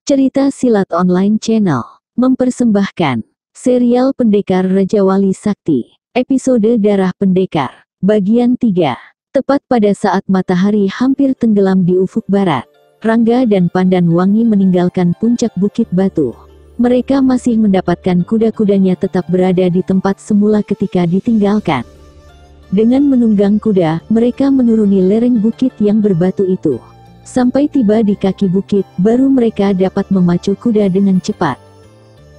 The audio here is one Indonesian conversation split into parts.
Cerita Silat Online Channel mempersembahkan serial Pendekar Raja Wali Sakti, episode Darah Pendekar, bagian 3. Tepat pada saat matahari hampir tenggelam di ufuk barat, Rangga dan Pandan Wangi meninggalkan puncak Bukit Batu. Mereka masih mendapatkan kuda-kudanya tetap berada di tempat semula ketika ditinggalkan. Dengan menunggang kuda, mereka menuruni lereng bukit yang berbatu itu. Sampai tiba di kaki bukit, baru mereka dapat memacu kuda dengan cepat.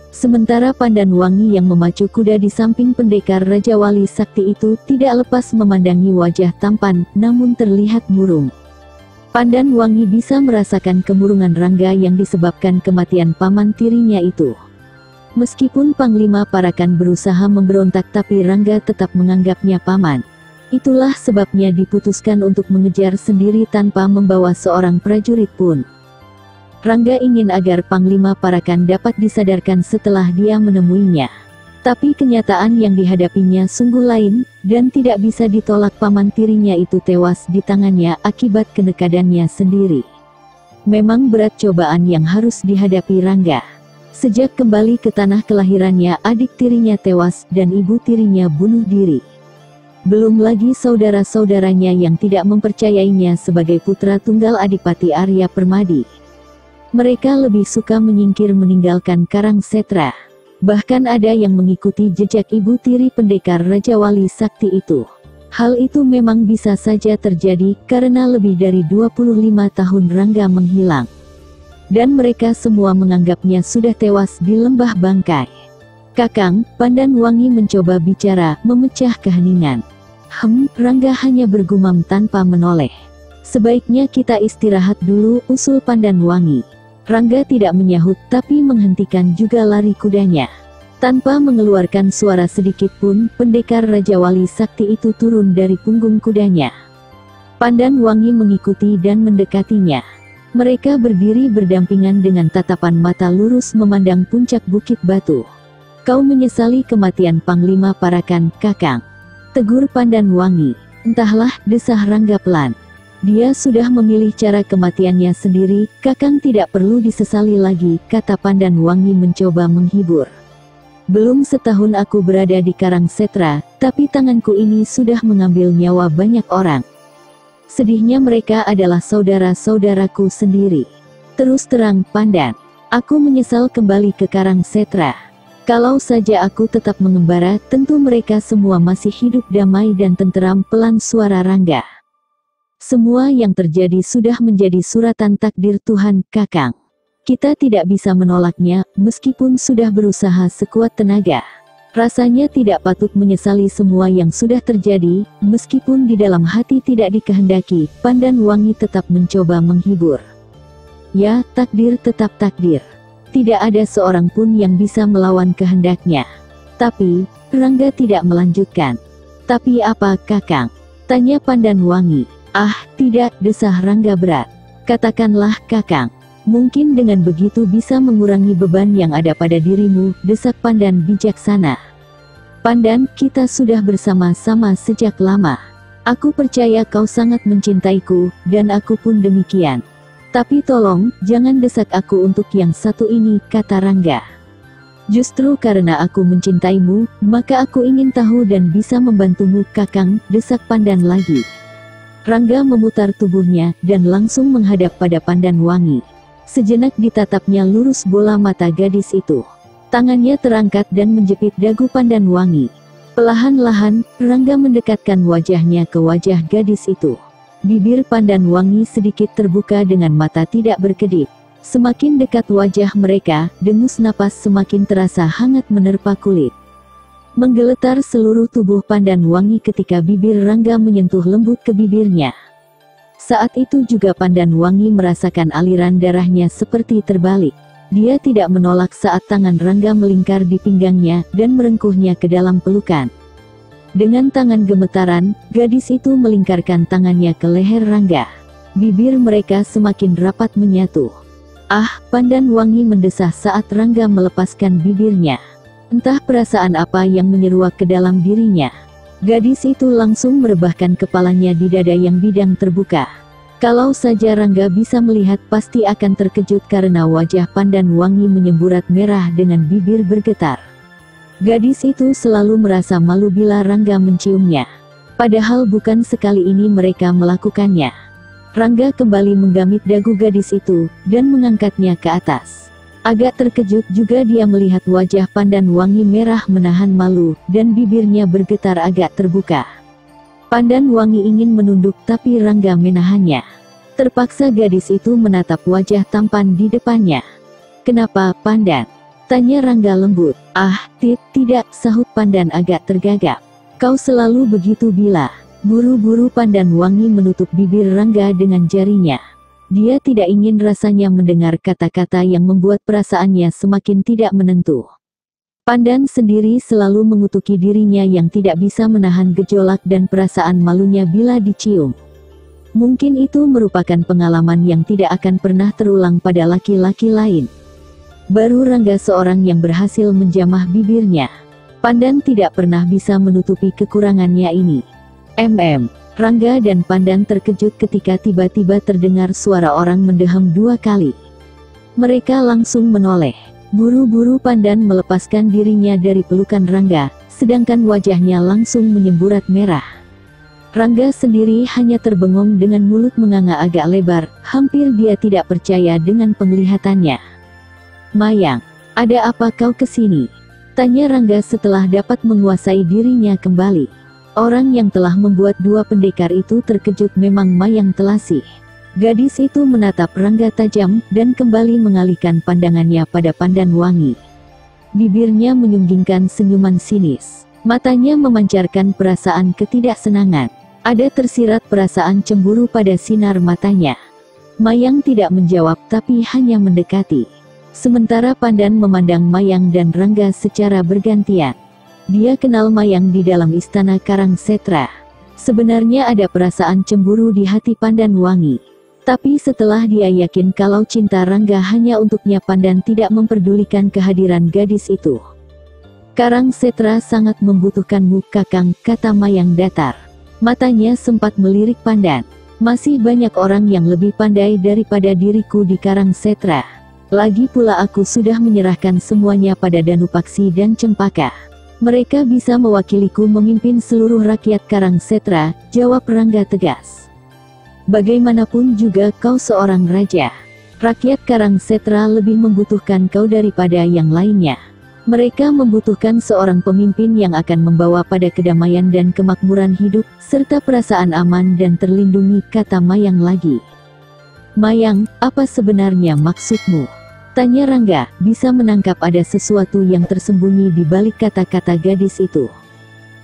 Sementara Pandan Wangi yang memacu kuda di samping pendekar Raja Wali Sakti itu tidak lepas memandangi wajah tampan, namun terlihat murung. Pandan Wangi bisa merasakan kemurungan Rangga yang disebabkan kematian paman tirinya itu. Meskipun Panglima Parakan berusaha memberontak, tapi Rangga tetap menganggapnya paman. Itulah sebabnya diputuskan untuk mengejar sendiri tanpa membawa seorang prajurit pun. Rangga ingin agar Panglima Parakan dapat disadarkan setelah dia menemuinya. Tapi kenyataan yang dihadapinya sungguh lain, dan tidak bisa ditolak. Paman tirinya itu tewas di tangannya akibat kenekadannya sendiri. Memang berat cobaan yang harus dihadapi Rangga. Sejak kembali ke tanah kelahirannya, adik tirinya tewas dan ibu tirinya bunuh diri. Belum lagi saudara-saudaranya yang tidak mempercayainya sebagai putra tunggal Adipati Arya Permadi. Mereka lebih suka menyingkir meninggalkan Karangsetra. Bahkan ada yang mengikuti jejak ibu tiri pendekar Raja Wali Sakti itu. Hal itu memang bisa saja terjadi karena lebih dari 25 tahun Rangga menghilang. Dan mereka semua menganggapnya sudah tewas di lembah Bangkai. "Kakang," Pandan Wangi mencoba bicara, memecah keheningan. Rangga hanya bergumam tanpa menoleh. "Sebaiknya kita istirahat dulu," usul Pandan Wangi. Rangga tidak menyahut, tapi menghentikan juga lari kudanya. Tanpa mengeluarkan suara sedikit pun, pendekar Raja Wali Sakti itu turun dari punggung kudanya. Pandan Wangi mengikuti dan mendekatinya. Mereka berdiri berdampingan dengan tatapan mata lurus memandang puncak Bukit Batu. "Kau menyesali kematian Panglima Parakan, Kakang?" tegur Pandan Wangi. "Entahlah," desah Rangga pelan. "Dia sudah memilih cara kematiannya sendiri, Kakang tidak perlu disesali lagi," kata Pandan Wangi mencoba menghibur. "Belum setahun aku berada di Karangsetra, tapi tanganku ini sudah mengambil nyawa banyak orang. Sedihnya mereka adalah saudara-saudaraku sendiri. Terus terang, Pandan, aku menyesal kembali ke Karangsetra. Kalau saja aku tetap mengembara, tentu mereka semua masih hidup damai dan tenteram." Pelan suara Rangga. "Semua yang terjadi sudah menjadi suratan takdir Tuhan, Kakang. Kita tidak bisa menolaknya, meskipun sudah berusaha sekuat tenaga. Rasanya tidak patut menyesali semua yang sudah terjadi, meskipun di dalam hati tidak dikehendaki." Pandan Wangi tetap mencoba menghibur. "Ya, takdir tetap takdir. Tidak ada seorang pun yang bisa melawan kehendaknya." "Tapi," Rangga tidak melanjutkan. "Tapi apa, Kakang?" tanya Pandan Wangi. Tidak," desah Rangga berat. "Katakanlah, Kakang. Mungkin dengan begitu bisa mengurangi beban yang ada pada dirimu," desak Pandan bijaksana. "Pandan, kita sudah bersama-sama sejak lama. Aku percaya kau sangat mencintaiku, dan aku pun demikian. Tapi tolong, jangan desak aku untuk yang satu ini," kata Rangga. "Justru karena aku mencintaimu, maka aku ingin tahu dan bisa membantumu, Kakang," desak Pandan lagi. Rangga memutar tubuhnya, dan langsung menghadap pada Pandan Wangi. Sejenak ditatapnya lurus bola mata gadis itu. Tangannya terangkat dan menjepit dagu Pandan Wangi. Perlahan-lahan, Rangga mendekatkan wajahnya ke wajah gadis itu. Bibir Pandan Wangi sedikit terbuka dengan mata tidak berkedip. Semakin dekat wajah mereka, dengus napas semakin terasa hangat menerpa kulit. Menggeletar seluruh tubuh Pandan Wangi ketika bibir Rangga menyentuh lembut ke bibirnya. Saat itu juga Pandan Wangi merasakan aliran darahnya seperti terbalik. Dia tidak menolak saat tangan Rangga melingkar di pinggangnya, dan merengkuhnya ke dalam pelukan. Dengan tangan gemetaran, gadis itu melingkarkan tangannya ke leher Rangga. Bibir mereka semakin rapat menyatu. Pandan Wangi mendesah saat Rangga melepaskan bibirnya. Entah perasaan apa yang menyeruak ke dalam dirinya. Gadis itu langsung merebahkan kepalanya di dada yang bidang terbuka. Kalau saja Rangga bisa melihat pasti akan terkejut karena wajah Pandan Wangi menyemburat merah dengan bibir bergetar. Gadis itu selalu merasa malu bila Rangga menciumnya. Padahal bukan sekali ini mereka melakukannya. Rangga kembali menggamit dagu gadis itu, dan mengangkatnya ke atas. Agak terkejut juga dia melihat wajah Pandan Wangi merah menahan malu, dan bibirnya bergetar agak terbuka. Pandan Wangi ingin menunduk tapi Rangga menahannya. Terpaksa gadis itu menatap wajah tampan di depannya. "Kenapa, Pandan?" tanya Rangga lembut. "Ah, tidak," sahut Pandan agak tergagap. "Kau selalu begitu bila..." Buru-buru Pandan Wangi menutup bibir Rangga dengan jarinya. Dia tidak ingin rasanya mendengar kata-kata yang membuat perasaannya semakin tidak menentu. Pandan sendiri selalu mengutuki dirinya yang tidak bisa menahan gejolak dan perasaan malunya bila dicium. Mungkin itu merupakan pengalaman yang tidak akan pernah terulang pada laki-laki lain. Baru Rangga seorang yang berhasil menjamah bibirnya. Pandan tidak pernah bisa menutupi kekurangannya ini. Rangga dan Pandan terkejut ketika tiba-tiba terdengar suara orang mendeham 2 kali. Mereka langsung menoleh. Buru-buru Pandan melepaskan dirinya dari pelukan Rangga, sedangkan wajahnya langsung menyemburat merah. Rangga sendiri hanya terbengong dengan mulut menganga agak lebar, hampir dia tidak percaya dengan penglihatannya. "Mayang, ada apa kau kesini?" tanya Rangga setelah dapat menguasai dirinya kembali. Orang yang telah membuat 2 pendekar itu terkejut memang Mayang Telasih. Gadis itu menatap Rangga tajam, dan kembali mengalihkan pandangannya pada Pandan Wangi. Bibirnya menyunggingkan senyuman sinis. Matanya memancarkan perasaan ketidaksenangan. Ada tersirat perasaan cemburu pada sinar matanya. Mayang tidak menjawab tapi hanya mendekati. Sementara Pandan memandang Mayang dan Rangga secara bergantian. Dia kenal Mayang di dalam istana Karangsetra. Sebenarnya ada perasaan cemburu di hati Pandan Wangi. Tapi setelah dia yakin kalau cinta Rangga hanya untuknya, Pandan tidak memperdulikan kehadiran gadis itu. "Karangsetra sangat membutuhkanmu, Kakang," kata Mayang datar. Matanya sempat melirik Pandan. "Masih banyak orang yang lebih pandai daripada diriku di Karangsetra. Lagi pula aku sudah menyerahkan semuanya pada Danupaksi dan Cempaka. Mereka bisa mewakiliku memimpin seluruh rakyat Karangsetra," jawab Rangga tegas. "Bagaimanapun juga kau seorang raja. Rakyat Karangsetra lebih membutuhkan kau daripada yang lainnya. Mereka membutuhkan seorang pemimpin yang akan membawa pada kedamaian dan kemakmuran hidup, serta perasaan aman dan terlindungi," kata Mayang lagi. "Mayang, apa sebenarnya maksudmu?" tanya Rangga, bisa menangkap ada sesuatu yang tersembunyi di balik kata-kata gadis itu.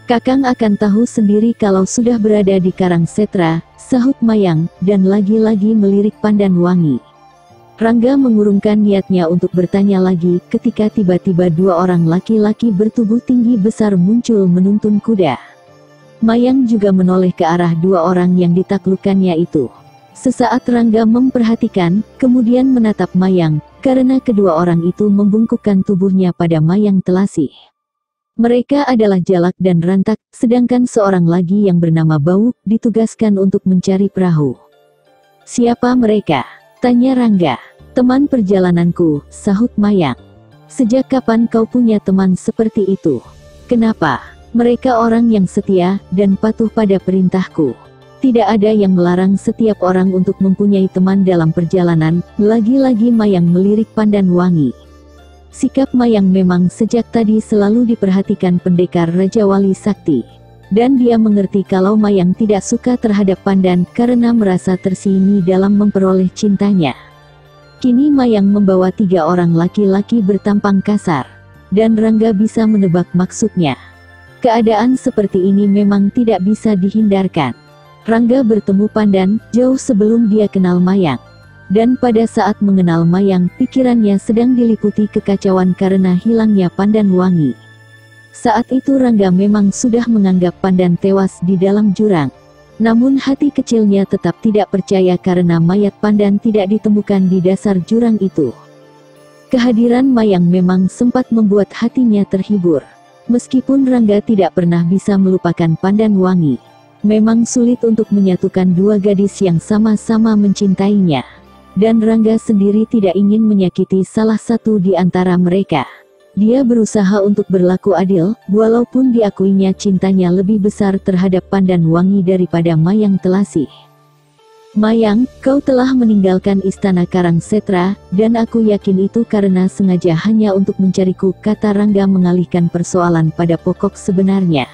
"Kakang akan tahu sendiri kalau sudah berada di Karangsetra," sahut Mayang, dan lagi-lagi melirik Pandan Wangi. Rangga mengurungkan niatnya untuk bertanya lagi ketika tiba-tiba 2 orang laki-laki bertubuh tinggi besar muncul menuntun kuda. Mayang juga menoleh ke arah 2 orang yang ditaklukkannya itu. Sesaat Rangga memperhatikan, kemudian menatap Mayang, karena kedua orang itu membungkukkan tubuhnya pada Mayang Telasih. Mereka adalah Jalak dan Rantak, sedangkan seorang lagi yang bernama Bau ditugaskan untuk mencari perahu. "Siapa mereka?" tanya Rangga. "Teman perjalananku," sahut Mayang. "Sejak kapan kau punya teman seperti itu?" "Kenapa? Mereka orang yang setia dan patuh pada perintahku. Tidak ada yang melarang setiap orang untuk mempunyai teman dalam perjalanan." Lagi-lagi Mayang melirik Pandan Wangi. Sikap Mayang memang sejak tadi selalu diperhatikan pendekar Raja Wali Sakti. Dan dia mengerti kalau Mayang tidak suka terhadap Pandan karena merasa tersinggung dalam memperoleh cintanya. Kini Mayang membawa 3 orang laki-laki bertampang kasar. Dan Rangga bisa menebak maksudnya. Keadaan seperti ini memang tidak bisa dihindarkan. Rangga bertemu Pandan jauh sebelum dia kenal Mayang. Dan pada saat mengenal Mayang, pikirannya sedang diliputi kekacauan karena hilangnya Pandan Wangi. Saat itu Rangga memang sudah menganggap Pandan tewas di dalam jurang. Namun hati kecilnya tetap tidak percaya karena mayat Pandan tidak ditemukan di dasar jurang itu. Kehadiran Mayang memang sempat membuat hatinya terhibur. Meskipun Rangga tidak pernah bisa melupakan Pandan Wangi. Memang sulit untuk menyatukan dua gadis yang sama-sama mencintainya. Dan Rangga sendiri tidak ingin menyakiti salah satu di antara mereka. Dia berusaha untuk berlaku adil, walaupun diakuinya cintanya lebih besar terhadap Pandanwangi daripada Mayang Telasih. Mayang, kau telah meninggalkan istana Karangsetra, dan aku yakin itu karena sengaja hanya untuk mencariku, kata Rangga mengalihkan persoalan pada pokok sebenarnya.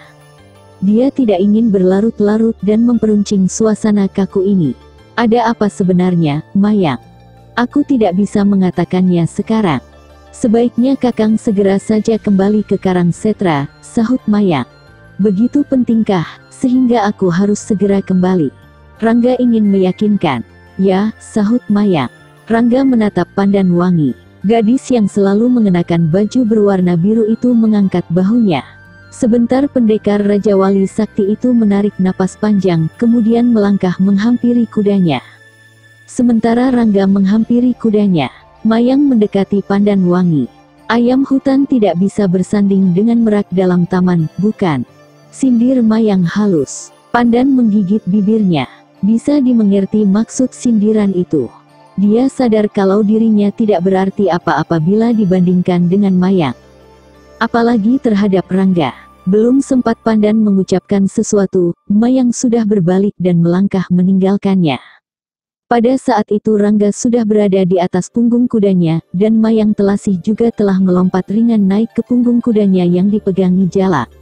Dia tidak ingin berlarut-larut dan memperuncing suasana kaku ini. Ada apa sebenarnya, Mayang? Aku tidak bisa mengatakannya sekarang. Sebaiknya Kakang segera saja kembali ke Karangsetra, sahut Mayang. Begitu pentingkah, sehingga aku harus segera kembali? Rangga ingin meyakinkan. Ya, sahut Mayang. Rangga menatap Pandanwangi. Gadis yang selalu mengenakan baju berwarna biru itu mengangkat bahunya. Sebentar pendekar Raja Wali Sakti itu menarik napas panjang, kemudian melangkah menghampiri kudanya. Sementara Rangga menghampiri kudanya, Mayang mendekati Pandanwangi. Ayam hutan tidak bisa bersanding dengan merak dalam taman, bukan? Sindir Mayang halus. Pandan menggigit bibirnya. Bisa dimengerti maksud sindiran itu. Dia sadar kalau dirinya tidak berarti apa-apa bila dibandingkan dengan Mayang. Apalagi terhadap Rangga. Belum sempat Pandan mengucapkan sesuatu, Mayang sudah berbalik dan melangkah meninggalkannya. Pada saat itu Rangga sudah berada di atas punggung kudanya, dan Mayang Telasih juga telah melompat ringan naik ke punggung kudanya yang dipegangi Jalak.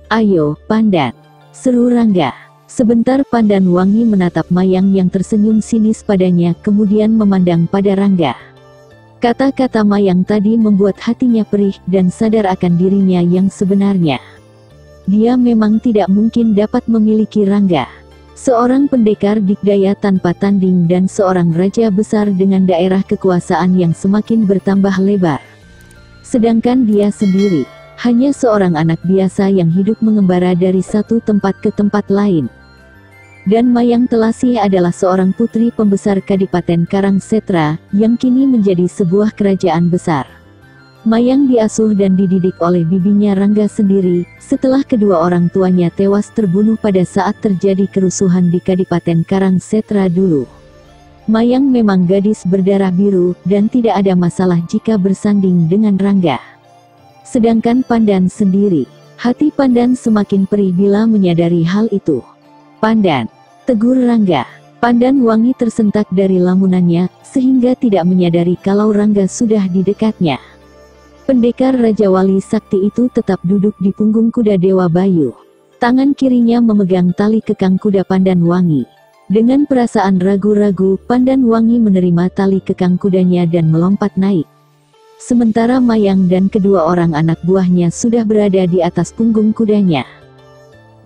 Ayo, Pandan, seru Rangga. Sebentar Pandanwangi menatap Mayang yang tersenyum sinis padanya, kemudian memandang pada Rangga. Kata-kata Mayang tadi membuat hatinya perih dan sadar akan dirinya yang sebenarnya. Dia memang tidak mungkin dapat memiliki Rangga. Seorang pendekar dikdaya tanpa tanding dan seorang raja besar dengan daerah kekuasaan yang semakin bertambah lebar. Sedangkan dia sendiri, hanya seorang anak biasa yang hidup mengembara dari satu tempat ke tempat lain. Dan Mayang Telasih adalah seorang putri pembesar Kadipaten Karangsetra, yang kini menjadi sebuah kerajaan besar. Mayang diasuh dan dididik oleh bibinya Rangga sendiri, setelah kedua orang tuanya tewas terbunuh pada saat terjadi kerusuhan di Kadipaten Karangsetra dulu. Mayang memang gadis berdarah biru, dan tidak ada masalah jika bersanding dengan Rangga. Sedangkan Pandan sendiri, hati Pandan semakin perih bila menyadari hal itu. Pandan, tegur Rangga. Pandanwangi tersentak dari lamunannya, sehingga tidak menyadari kalau Rangga sudah di dekatnya. Pendekar Raja Wali Sakti itu tetap duduk di punggung kuda Dewa Bayu. Tangan kirinya memegang tali kekang kuda Pandanwangi. Dengan perasaan ragu-ragu, Pandanwangi menerima tali kekang kudanya dan melompat naik. Sementara Mayang dan kedua orang anak buahnya sudah berada di atas punggung kudanya.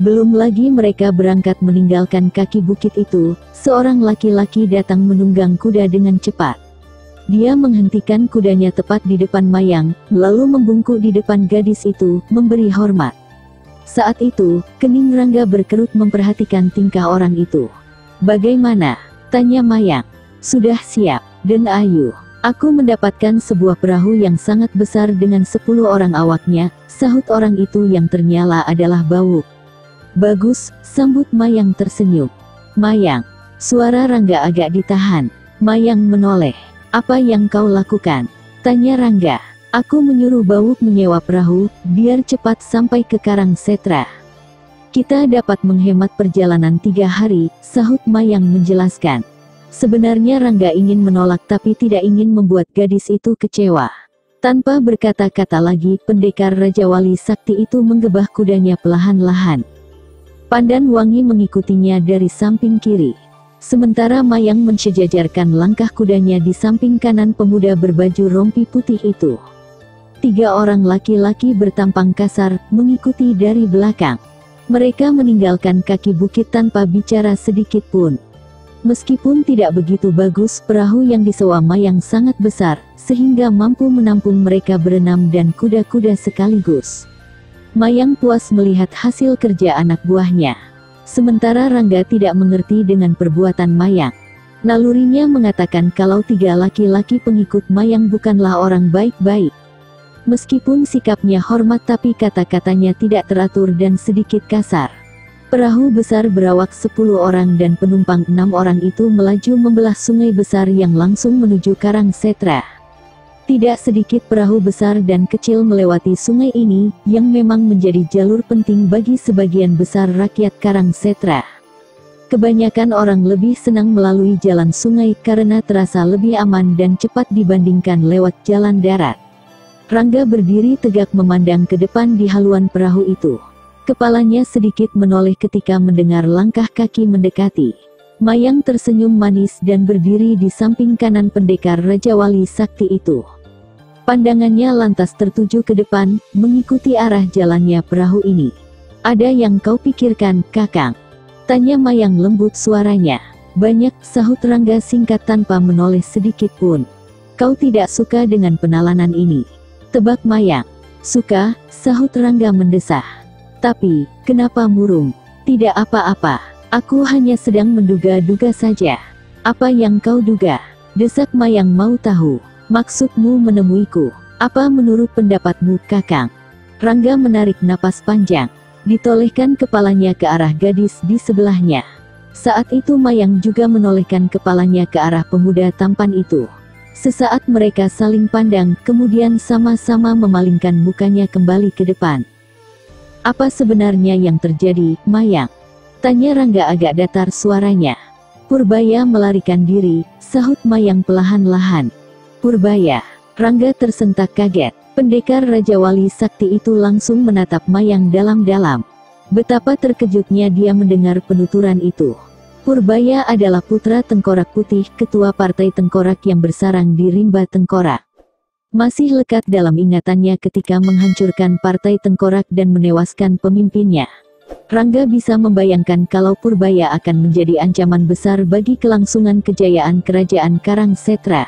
Belum lagi mereka berangkat meninggalkan kaki bukit itu, seorang laki-laki datang menunggang kuda dengan cepat. Dia menghentikan kudanya tepat di depan Mayang, lalu membungkuk di depan gadis itu, memberi hormat. Saat itu, kening Rangga berkerut memperhatikan tingkah orang itu. Bagaimana? Tanya Mayang. Sudah siap, Den Ayu. Aku mendapatkan sebuah perahu yang sangat besar dengan 10 orang awaknya, sahut orang itu yang ternyata adalah Bawuk. Bagus, sambut Mayang tersenyum. Mayang. Suara Rangga agak ditahan. Mayang menoleh. Apa yang kau lakukan? Tanya Rangga. Aku menyuruh Bawuk menyewa perahu, biar cepat sampai ke Karangsetra. Kita dapat menghemat perjalanan 3 hari, sahut Mayang menjelaskan. Sebenarnya Rangga ingin menolak tapi tidak ingin membuat gadis itu kecewa. Tanpa berkata-kata lagi, pendekar Raja Wali Sakti itu menggebah kudanya perlahan-lahan. Pandanwangi mengikutinya dari samping kiri. Sementara Mayang mensejajarkan langkah kudanya di samping kanan pemuda berbaju rompi putih itu. 3 orang laki-laki bertampang kasar, mengikuti dari belakang. Mereka meninggalkan kaki bukit tanpa bicara sedikit pun. Meskipun tidak begitu bagus, perahu yang disewa Mayang sangat besar, sehingga mampu menampung mereka berenam dan kuda-kuda sekaligus. Mayang puas melihat hasil kerja anak buahnya. Sementara Rangga tidak mengerti dengan perbuatan Mayang. Nalurinya mengatakan kalau 3 laki-laki pengikut Mayang bukanlah orang baik-baik. Meskipun sikapnya hormat tapi kata-katanya tidak teratur dan sedikit kasar. Perahu besar berawak 10 orang dan penumpang 6 orang itu melaju membelah sungai besar yang langsung menuju Karangsetra. Tidak sedikit perahu besar dan kecil melewati sungai ini, yang memang menjadi jalur penting bagi sebagian besar rakyat Karangsetra. Kebanyakan orang lebih senang melalui jalan sungai karena terasa lebih aman dan cepat dibandingkan lewat jalan darat. Rangga berdiri tegak memandang ke depan di haluan perahu itu. Kepalanya sedikit menoleh ketika mendengar langkah kaki mendekati. Mayang tersenyum manis dan berdiri di samping kanan pendekar Raja Wali Sakti itu. Pandangannya lantas tertuju ke depan, mengikuti arah jalannya perahu ini. "Ada yang kau pikirkan, Kakang?" tanya Mayang lembut suaranya. "Banyak," sahut Rangga singkat tanpa menoleh sedikit pun. "Kau tidak suka dengan penalanan ini?" tebak Mayang. "Suka," sahut Rangga mendesah. "Tapi, kenapa murung?" "Tidak apa-apa. Aku hanya sedang menduga-duga saja." "Apa yang kau duga?" desak Mayang mau tahu. "Maksudmu menemuiku? Apa menurut pendapatmu, Kakang?" Rangga menarik napas panjang. Ditolehkan kepalanya ke arah gadis di sebelahnya. Saat itu Mayang juga menolehkan kepalanya ke arah pemuda tampan itu. Sesaat mereka saling pandang, kemudian sama-sama memalingkan mukanya kembali ke depan. "Apa sebenarnya yang terjadi, Mayang?" tanya Rangga agak datar suaranya. "Purbaya melarikan diri," sahut Mayang perlahan-lahan. "Purbaya?" Rangga tersentak kaget. Pendekar Raja Wali Sakti itu langsung menatap Mayang dalam-dalam. Betapa terkejutnya dia mendengar penuturan itu. Purbaya adalah putra Tengkorak Putih, ketua partai Tengkorak yang bersarang di rimba Tengkorak. Masih lekat dalam ingatannya ketika menghancurkan partai Tengkorak dan menewaskan pemimpinnya. Rangga bisa membayangkan kalau Purbaya akan menjadi ancaman besar bagi kelangsungan kejayaan kerajaan Karangsetra.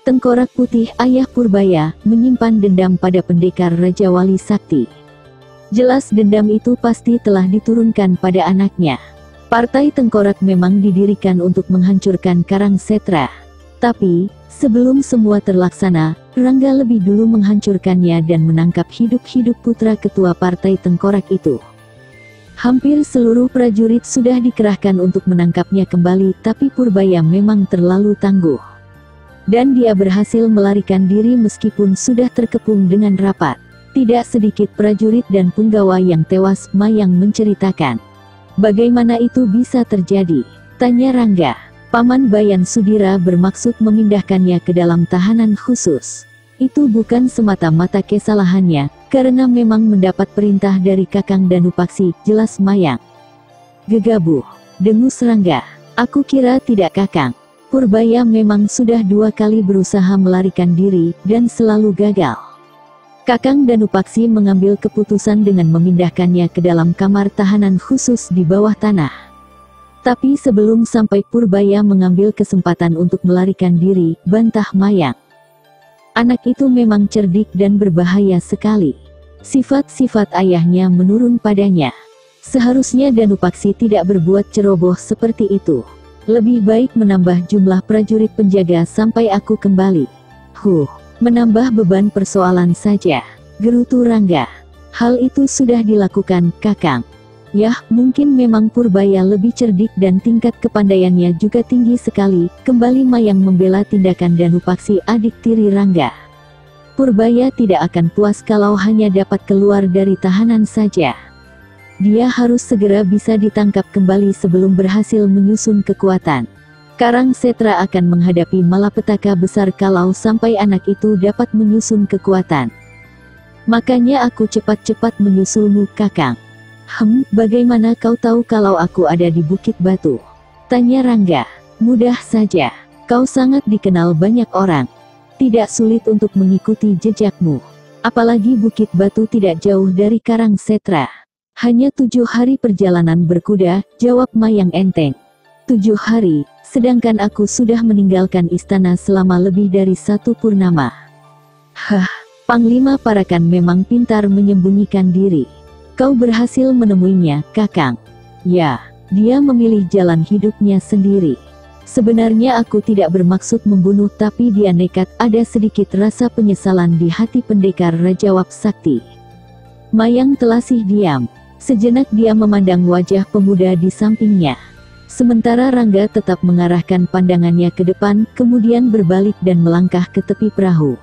Tengkorak Putih, ayah Purbaya, menyimpan dendam pada pendekar Raja Wali Sakti. Jelas dendam itu pasti telah diturunkan pada anaknya. Partai Tengkorak memang didirikan untuk menghancurkan Karangsetra. Tapi, sebelum semua terlaksana, Rangga lebih dulu menghancurkannya dan menangkap hidup-hidup putra ketua partai Tengkorak itu. Hampir seluruh prajurit sudah dikerahkan untuk menangkapnya kembali, tapi Purbaya memang terlalu tangguh. Dan dia berhasil melarikan diri meskipun sudah terkepung dengan rapat. Tidak sedikit prajurit dan punggawa yang tewas, Mayang menceritakan. "Bagaimana itu bisa terjadi?" tanya Rangga. "Paman Bayan Sudira bermaksud memindahkannya ke dalam tahanan khusus. Itu bukan semata-mata kesalahannya, karena memang mendapat perintah dari Kakang Danupaksi," jelas Mayang. "Gegabah," dengus Rangga. "Aku kira tidak, Kakang. Purbaya memang sudah 2 kali berusaha melarikan diri, dan selalu gagal. Kakang Danupaksi mengambil keputusan dengan memindahkannya ke dalam kamar tahanan khusus di bawah tanah. Tapi sebelum sampai Purbaya mengambil kesempatan untuk melarikan diri," bantah Mayang. "Anak itu memang cerdik dan berbahaya sekali. Sifat-sifat ayahnya menurun padanya. Seharusnya Danupaksi tidak berbuat ceroboh seperti itu. Lebih baik menambah jumlah prajurit penjaga sampai aku kembali." "Menambah beban persoalan saja," gerutu Rangga. "Hal itu sudah dilakukan, Kakang." "Yah, mungkin memang Purbaya lebih cerdik dan tingkat kepandaiannya juga tinggi sekali," kembali Mayang membela tindakan Danupaksi, adik tiri Rangga. "Purbaya tidak akan puas kalau hanya dapat keluar dari tahanan saja. Dia harus segera bisa ditangkap kembali sebelum berhasil menyusun kekuatan. Karangsetra akan menghadapi malapetaka besar kalau sampai anak itu dapat menyusun kekuatan. Makanya aku cepat-cepat menyusulmu, Kakang." Bagaimana kau tahu kalau aku ada di Bukit Batu?" tanya Rangga. "Mudah saja. Kau sangat dikenal banyak orang. Tidak sulit untuk mengikuti jejakmu. Apalagi Bukit Batu tidak jauh dari Karangsetra. Hanya 7 hari perjalanan berkuda," jawab Mayang enteng. 7 hari, sedangkan aku sudah meninggalkan istana selama lebih dari 1 purnama. Panglima Parakan memang pintar menyembunyikan diri. Kau berhasil menemuinya, Kakang." "Ya, dia memilih jalan hidupnya sendiri. Sebenarnya aku tidak bermaksud membunuh, tapi dia nekat." Ada sedikit rasa penyesalan di hati pendekar Raja Wali Sakti. Mayang telasih diam. Sejenak dia memandang wajah pemuda di sampingnya. Sementara Rangga tetap mengarahkan pandangannya ke depan, kemudian berbalik dan melangkah ke tepi perahu.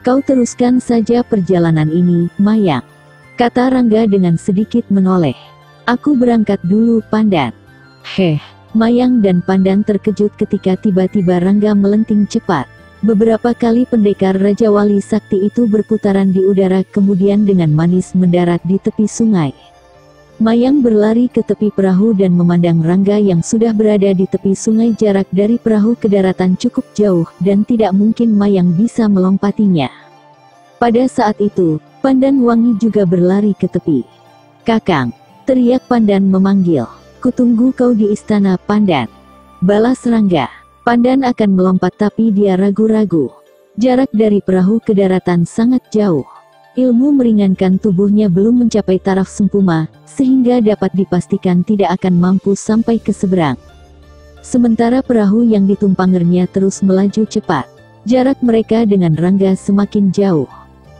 "Kau teruskan saja perjalanan ini, Mayang," kata Rangga dengan sedikit menoleh. "Aku berangkat dulu, Pandan." Mayang dan Pandan terkejut ketika tiba-tiba Rangga melenting cepat. Beberapa kali pendekar Raja Wali Sakti itu berputaran di udara kemudian dengan manis mendarat di tepi sungai. Mayang berlari ke tepi perahu dan memandang Rangga yang sudah berada di tepi sungai. Jarak dari perahu ke daratan cukup jauh dan tidak mungkin Mayang bisa melompatinya. Pada saat itu, Pandan Wangi juga berlari ke tepi. "Kakang!" teriak Pandan memanggil. "Kutunggu kau di istana, Pandan," balas Rangga. Pandan akan melompat tapi dia ragu-ragu. Jarak dari perahu ke daratan sangat jauh. Ilmu meringankan tubuhnya belum mencapai taraf sempurna, sehingga dapat dipastikan tidak akan mampu sampai ke seberang. Sementara perahu yang ditumpanginya terus melaju cepat. Jarak mereka dengan Rangga semakin jauh.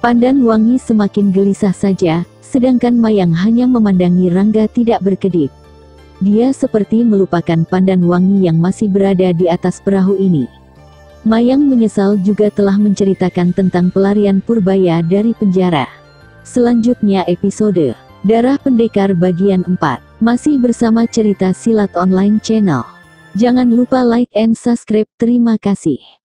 Pandan Wangi semakin gelisah saja, sedangkan Mayang hanya memandangi Rangga tidak berkedip. Dia seperti melupakan Pandan Wangi yang masih berada di atas perahu ini. Mayang menyesal juga telah menceritakan tentang pelarian Purbaya dari penjara. Selanjutnya episode Darah Pendekar bagian 4. Masih bersama cerita silat online channel. Jangan lupa like and subscribe. Terima kasih.